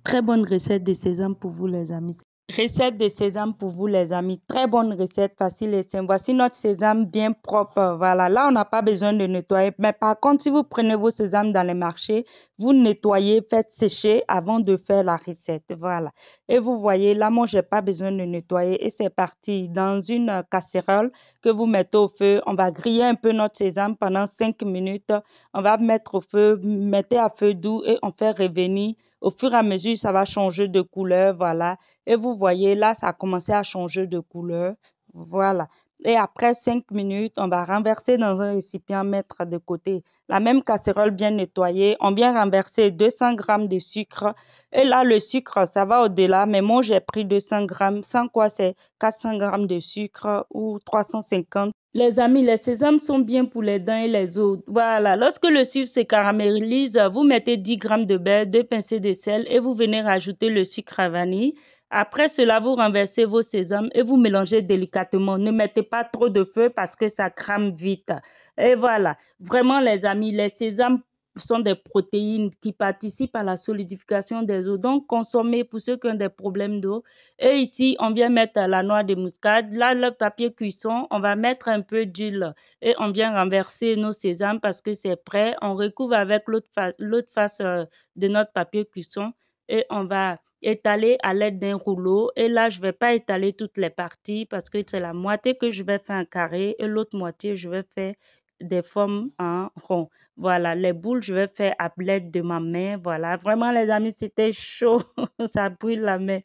Très bonne recette de sésame pour vous les amis. Recette de sésame pour vous les amis. Très bonne recette, facile et simple. Voici notre sésame bien propre. Voilà, là on n'a pas besoin de nettoyer. Mais par contre, si vous prenez vos sésames dans les marchés, vous nettoyez, faites sécher avant de faire la recette. Voilà. Et vous voyez, là moi j'ai pas besoin de nettoyer. Et c'est parti. Dans une casserole que vous mettez au feu, on va griller un peu notre sésame pendant 5 minutes. On va mettre au feu, mettez à feu doux et on fait revenir. Au fur et à mesure, ça va changer de couleur, voilà. Et vous voyez, là, ça a commencé à changer de couleur, voilà. Et après 5 minutes, on va renverser dans un récipient, mettre de côté. La même casserole bien nettoyée, on vient renverser 200 grammes de sucre. Et là, le sucre, ça va au-delà, mais moi, j'ai pris 200 grammes, sans quoi c'est 400 grammes de sucre ou 350. Les amis, les sésames sont bien pour les dents et les os. Voilà, lorsque le sucre se caramélise, vous mettez 10 grammes de beurre, 2 pincées de sel et vous venez rajouter le sucre à vanille. Après cela, vous renversez vos sésames et vous mélangez délicatement. Ne mettez pas trop de feu parce que ça crame vite. Et voilà, vraiment les amis, les sésames sont des protéines qui participent à la solidification des os. Donc, consommez pour ceux qui ont des problèmes d'eau. Et ici, on vient mettre la noix de muscade. Là, le papier cuisson, on va mettre un peu d'huile et on vient renverser nos sésames parce que c'est prêt. On recouvre avec l'autre face de notre papier cuisson et on va étaler à l'aide d'un rouleau. Et là, je ne vais pas étaler toutes les parties parce que c'est la moitié que je vais faire en carré et l'autre moitié, je vais faire des formes en rond. Voilà, les boules, je vais faire à l'aide de ma main. Voilà, vraiment, les amis, c'était chaud. Ça brûle la main.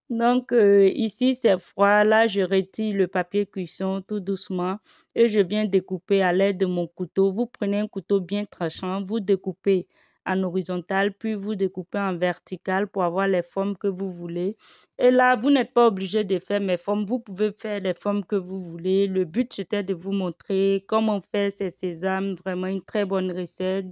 Donc, ici, c'est froid. Là, je retire le papier cuisson tout doucement et je viens découper à l'aide de mon couteau. Vous prenez un couteau bien tranchant, vous découpez en horizontal, puis vous découpez en vertical pour avoir les formes que vous voulez. Et là, vous n'êtes pas obligé de faire mes formes. Vous pouvez faire les formes que vous voulez. Le but, c'était de vous montrer comment on fait ces sésames. Vraiment une très bonne recette.